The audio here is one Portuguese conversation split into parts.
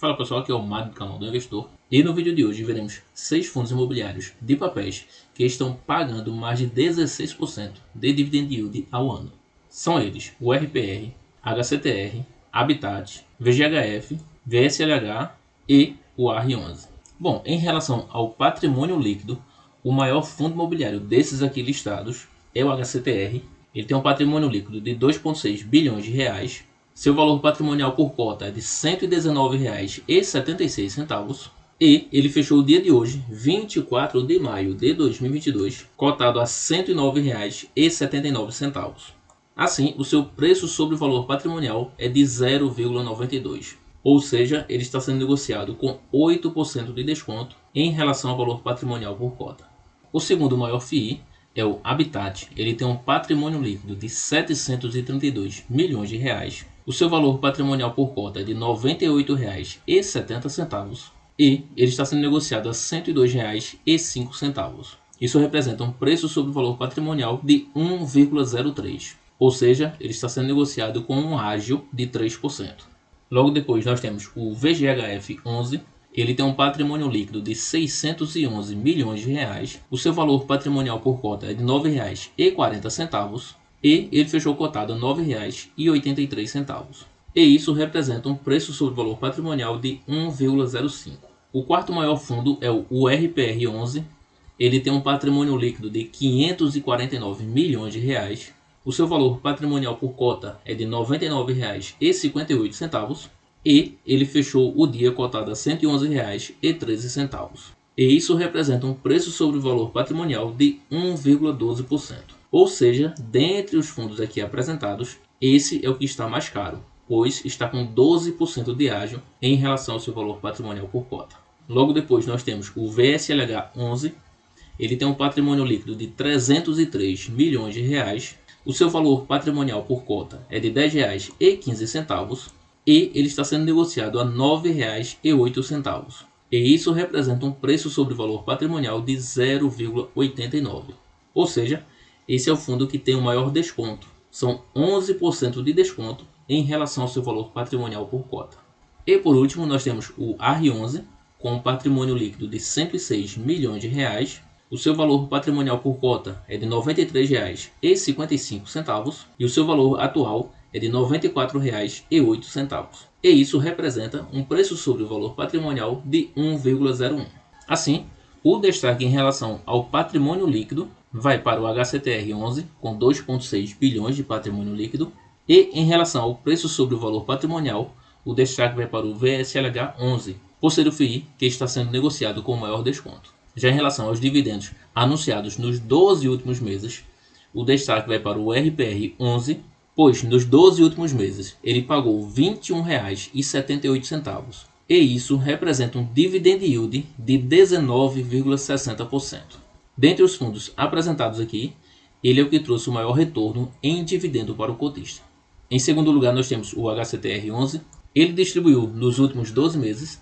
Fala pessoal, aqui é o Mário do canal do Investor e no vídeo de hoje veremos 6 fundos imobiliários de papéis que estão pagando mais de 16% de dividend yield ao ano. São eles o RPR, HCTR, Habitat, VGHF, VSLH e o AR11. Bom, em relação ao patrimônio líquido, o maior fundo imobiliário desses aqui listados é o HCTR. Ele tem um patrimônio líquido de 2,6 bilhões de reais. Seu valor patrimonial por cota é de R$ 119,76 e ele fechou o dia de hoje, 24 de maio de 2022, cotado a R$ 109,79. Assim, o seu preço sobre o valor patrimonial é de 0,92, ou seja, ele está sendo negociado com 8% de desconto em relação ao valor patrimonial por cota. O segundo maior FII é o Habitat. Ele tem um patrimônio líquido de 732 milhões de reais. O seu valor patrimonial por cota é de R$ 98,70 e ele está sendo negociado a R$ 102,05. Isso representa um preço sobre o valor patrimonial de 1,03, ou seja, ele está sendo negociado com um ágio de 3%. Logo depois nós temos o VGHF 11. Ele tem um patrimônio líquido de 611 milhões de reais. O seu valor patrimonial por cota é de R$ 9,40 e ele fechou cotado a R$ 9,83. E isso representa um preço sobre valor patrimonial de 1,05. O quarto maior fundo é o RPR 11. Ele tem um patrimônio líquido de 549 milhões de reais. O seu valor patrimonial por cota é de R$ 99,58 e ele fechou o dia cotado a R$ 111,13. E isso representa um preço sobre o valor patrimonial de 1,12%. Ou seja, dentre os fundos aqui apresentados, esse é o que está mais caro, pois está com 12% de ágio em relação ao seu valor patrimonial por cota. Logo depois nós temos o VSLH 11. Ele tem um patrimônio líquido de 303 milhões de reais. O seu valor patrimonial por cota é de R$ 10,15 e ele está sendo negociado a R$ 9,08. E isso representa um preço sobre valor patrimonial de 0,89. Ou seja, esse é o fundo que tem o maior desconto. São 11% de desconto em relação ao seu valor patrimonial por cota. E por último nós temos o AR11 com um patrimônio líquido de 106 milhões de reais. O seu valor patrimonial por cota é de R$ 93,55 e o seu valor atual é de R$ 94,08. E isso representa um preço sobre o valor patrimonial de 1,01. Assim, o destaque em relação ao patrimônio líquido vai para o HCTR 11 com 2,6 bilhões de patrimônio líquido e em relação ao preço sobre o valor patrimonial, o destaque vai para o VSLH 11, por ser o FII que está sendo negociado com maior desconto. Já em relação aos dividendos anunciados nos 12 últimos meses, o destaque vai para o RPR 11, pois nos 12 últimos meses ele pagou R$ 21,78 e isso representa um dividend yield de 19,60%. Dentre os fundos apresentados aqui, ele é o que trouxe o maior retorno em dividendo para o cotista. Em segundo lugar nós temos o HCTR 11, ele distribuiu nos últimos 12 meses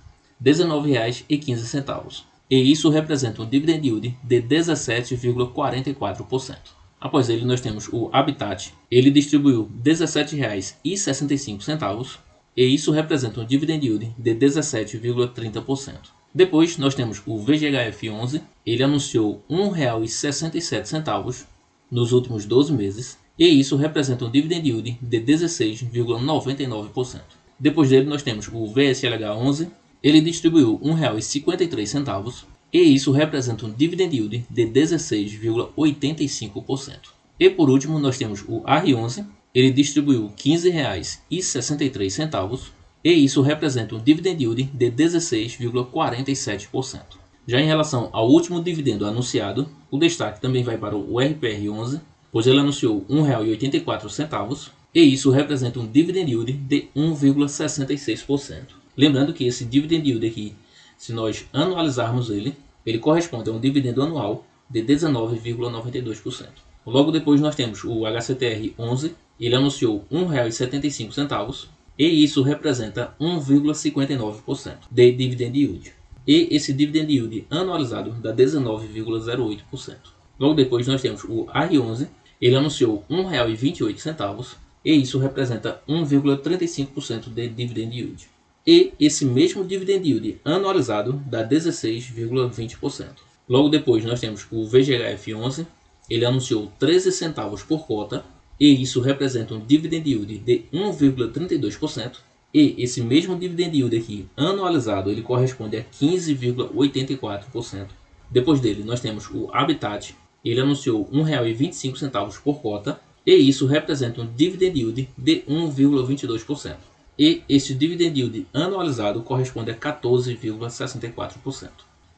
R$ 19,15. E isso representa um dividend yield de 17,44%. Após ele nós temos o Habitat, ele distribuiu R$ 17,65 e isso representa um dividend yield de 17,30%. Depois nós temos o VGHF 11, ele anunciou R$ 1,67 nos últimos 12 meses e isso representa um dividend yield de 16,99%. Depois dele nós temos o VSLH 11, ele distribuiu R$ 1,53 e isso representa um dividend yield de 16,85%. E por último nós temos o AR11, ele distribuiu R$ 15,63 e isso representa um dividend yield de 16,47%. Já em relação ao último dividendo anunciado, o destaque também vai para o RPR 11, pois ele anunciou R$ 1,84 e isso representa um dividend yield de 1,66%. Lembrando que esse dividend yield aqui, se nós anualizarmos ele corresponde a um dividendo anual de 19,92%. Logo depois nós temos o HCTR 11, ele anunciou R$ 1,75 e isso representa 1,59% de dividend yield. E esse dividend yield anualizado dá 19,08%. Logo depois nós temos o AR11, ele anunciou R$ 1,28 e isso representa 1,35% de dividend yield. e esse mesmo dividend yield anualizado dá 16,20%. Logo depois nós temos o VGHF11, ele anunciou 13 centavos por cota e isso representa um dividend yield de 1,32%. E esse mesmo dividend yield aqui anualizado ele corresponde a 15,84%. Depois dele nós temos o Habitat, ele anunciou R$ 1,25 por cota e isso representa um dividend yield de 1,22%. E esse dividend yield anualizado corresponde a 14,64%.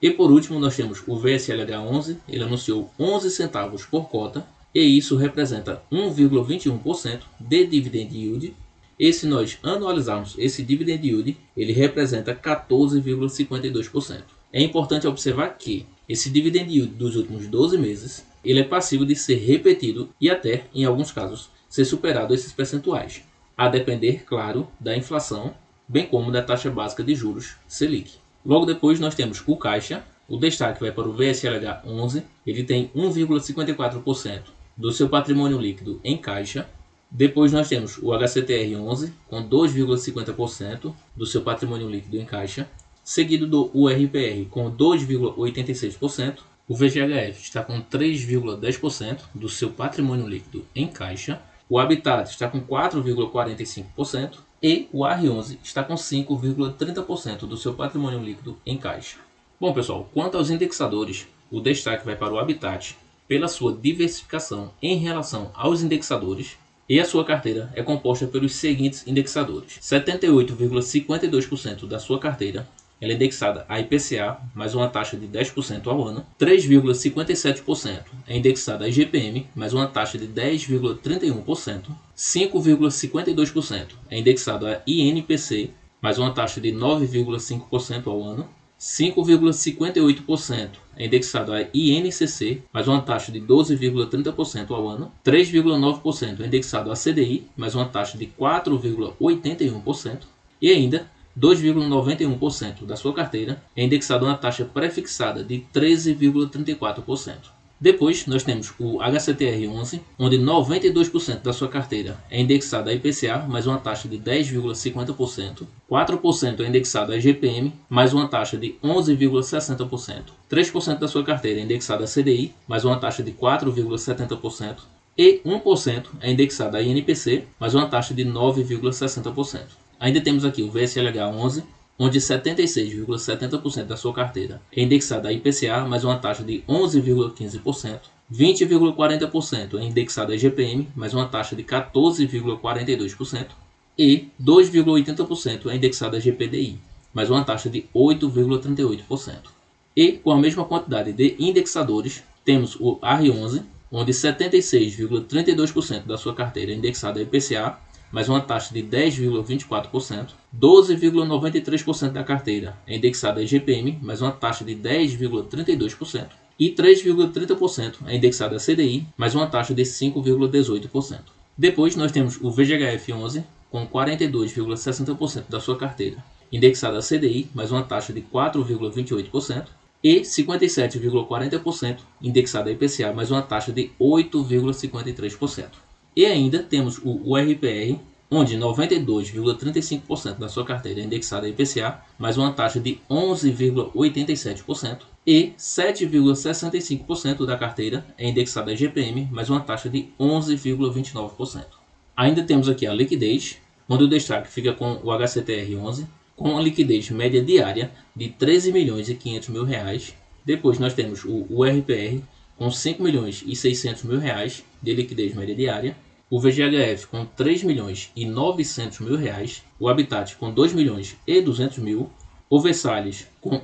E por último nós temos o VSLH11, ele anunciou 11 centavos por cota e isso representa 1,21% de dividend yield. E se nós anualizarmos esse dividend yield, ele representa 14,52%. É importante observar que esse dividend yield dos últimos 12 meses, ele é passível de ser repetido e até, em alguns casos, ser superado esses percentuais, a depender, claro, da inflação, bem como da taxa básica de juros Selic. Logo depois nós temos o Caixa, o destaque vai para o VSLH11, ele tem 1,54% do seu patrimônio líquido em caixa. Depois nós temos o HCTR11 com 2,50% do seu patrimônio líquido em caixa, seguido do URPR com 2,86%, o VGHF está com 3,10% do seu patrimônio líquido em caixa, o Habitat está com 4,45% e o AR11 está com 5,30% do seu patrimônio líquido em caixa. Bom pessoal, quanto aos indexadores, o destaque vai para o Habitat pela sua diversificação em relação aos indexadores e a sua carteira é composta pelos seguintes indexadores. 78,52% da sua carteira ela é indexada a IPCA, mais uma taxa de 10% ao ano. 3,57% é indexada a IGPM, mais uma taxa de 10,31%. 5,52% é indexado a INPC, mais uma taxa de 9,5% ao ano. 5,58% é indexado a INCC, mais uma taxa de 12,30% ao ano. 3,9% é indexado a CDI, mais uma taxa de 4,81%. E ainda 2,91% da sua carteira é indexado a uma taxa pré-fixada de 13,34%. Depois nós temos o HCTR11, onde 92% da sua carteira é indexada a IPCA, mais uma taxa de 10,50%. 4% é indexado a IGPM, mais uma taxa de 11,60%. 3% da sua carteira é indexada a CDI, mais uma taxa de 4,70%. E 1% é indexada a INPC, mais uma taxa de 9,60%. Ainda temos aqui o VSLH11, onde 76,70% da sua carteira é indexada a IPCA, mais uma taxa de 11,15%. 20,40% é indexada a IGPM, mais uma taxa de 14,42%. E 2,80% é indexada a GPDI, mais uma taxa de 8,38%. E com a mesma quantidade de indexadores, temos o AR11, onde 76,32% da sua carteira é indexada a IPCA, mais uma taxa de 10,24%, 12,93% da carteira é indexada a IGPM, mais uma taxa de 10,32%, e 3,30% é indexada a CDI, mais uma taxa de 5,18%. Depois nós temos o VGHF11, com 42,60% da sua carteira indexada a CDI, mais uma taxa de 4,28%, e 57,40% indexada a IPCA, mais uma taxa de 8,53%. E ainda temos o URPR, onde 92,35% da sua carteira é indexada a IPCA, mais uma taxa de 11,87%, e 7,65% da carteira é indexada a IGPM, mais uma taxa de 11,29%. Ainda temos aqui a liquidez, onde o destaque fica com o HCTR11, com uma liquidez média diária de R$ 13.500.000. Depois nós temos o URPR, com R$ 5.600.000 de liquidez média diária, o VGHF com R$ 3.900.000, o Habitat com R$ 2.200.000, o Versalhes com R$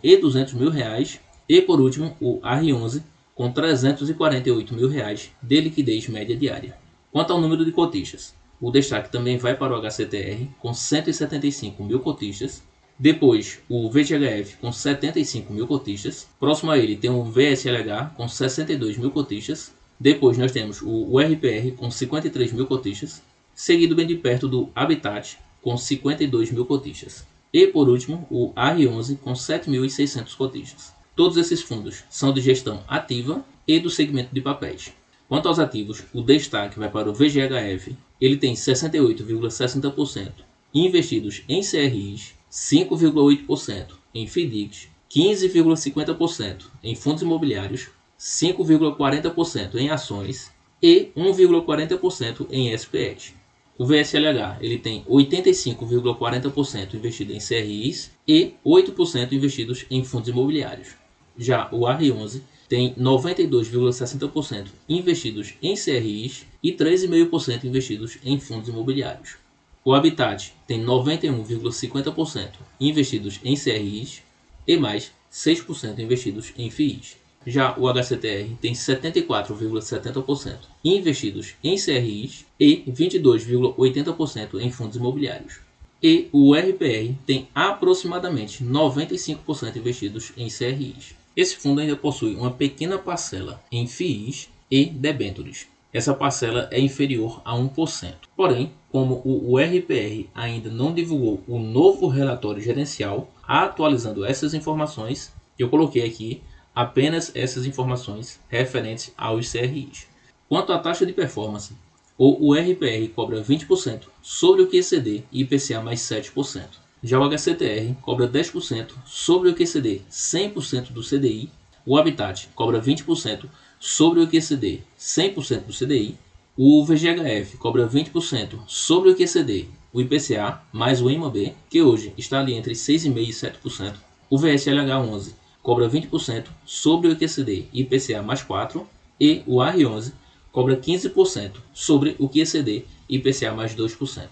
1.200.000 e por último o AR11 com R$ 348.000 de liquidez média diária. Quanto ao número de cotistas, o destaque também vai para o HCTR com 175.000 cotistas. Depois, o VGHF com 75.000 cotistas. Próximo a ele tem o VSLH com 62.000 cotistas. Depois nós temos o URPR com 53.000 cotistas. Seguido bem de perto do Habitat com 52.000 cotistas. E por último, o AR11 com 7.600 cotistas. Todos esses fundos são de gestão ativa e do segmento de papéis. Quanto aos ativos, o destaque vai para o VGHF. Ele tem 68,60% investidos em CRIs, 5,8% em FDICs, 15,50% em fundos imobiliários, 5,40% em ações e 1,40% em SPEs. O VSLH ele tem 85,40% investido em CRIs e 8% investidos em fundos imobiliários. Já o R11 tem 92,60% investidos em CRIs e 3,5% investidos em fundos imobiliários. O Habitat tem 91,50% investidos em CRIs e mais 6% investidos em FIIs. Já o HCTR tem 74,70% investidos em CRIs e 22,80% em fundos imobiliários. E o RPR tem aproximadamente 95% investidos em CRIs. Esse fundo ainda possui uma pequena parcela em FIIs e debêntures. Essa parcela é inferior a 1%. Porém, como o RPR ainda não divulgou o novo relatório gerencial atualizando essas informações, eu coloquei aqui apenas essas informações referentes aos CRIs. Quanto à taxa de performance, o RPR cobra 20% sobre o QCD e IPCA mais 7%. Já o HCTR cobra 10% sobre o QCD 100% do CDI. O Habitat cobra 20% sobre o QCD 100% do CDI. O VGHF cobra 20% sobre o QCD, o IPCA mais o IMAB, que hoje está ali entre 6,5% e 7%. O VSLH11 cobra 20% sobre o QCD e IPCA mais 4%. E o R11 cobra 15% sobre o QCD e IPCA mais 2%.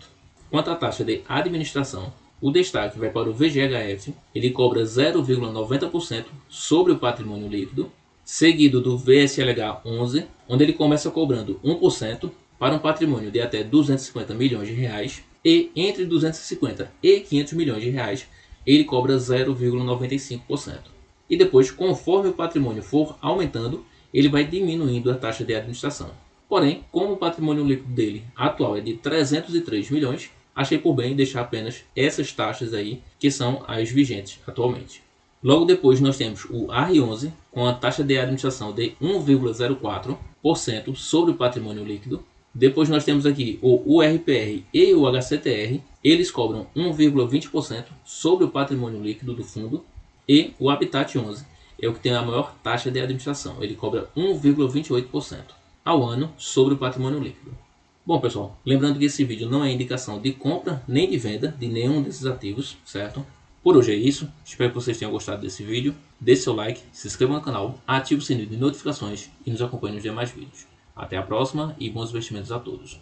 Quanto à taxa de administração, o destaque vai para o VGHF, ele cobra 0,90% sobre o patrimônio líquido, seguido do VSLH11, onde ele começa cobrando 1% para um patrimônio de até 250 milhões de reais e entre 250 e 500 milhões de reais ele cobra 0,95%. E depois, conforme o patrimônio for aumentando, ele vai diminuindo a taxa de administração. Porém, como o patrimônio líquido dele atual é de 303 milhões, achei por bem deixar apenas essas taxas aí, que são as vigentes atualmente. Logo depois nós temos o R11, com a taxa de administração de 1,04% sobre o patrimônio líquido. Depois nós temos aqui o URPR e o HCTR, eles cobram 1,20% sobre o patrimônio líquido do fundo. E o Habitat 11 é o que tem a maior taxa de administração, ele cobra 1,28% ao ano sobre o patrimônio líquido. Bom pessoal, lembrando que esse vídeo não é indicação de compra nem de venda de nenhum desses ativos, certo? Por hoje é isso, espero que vocês tenham gostado desse vídeo, deixe seu like, se inscreva no canal, ative o sininho de notificações e nos acompanhe nos demais vídeos. Até a próxima e bons investimentos a todos.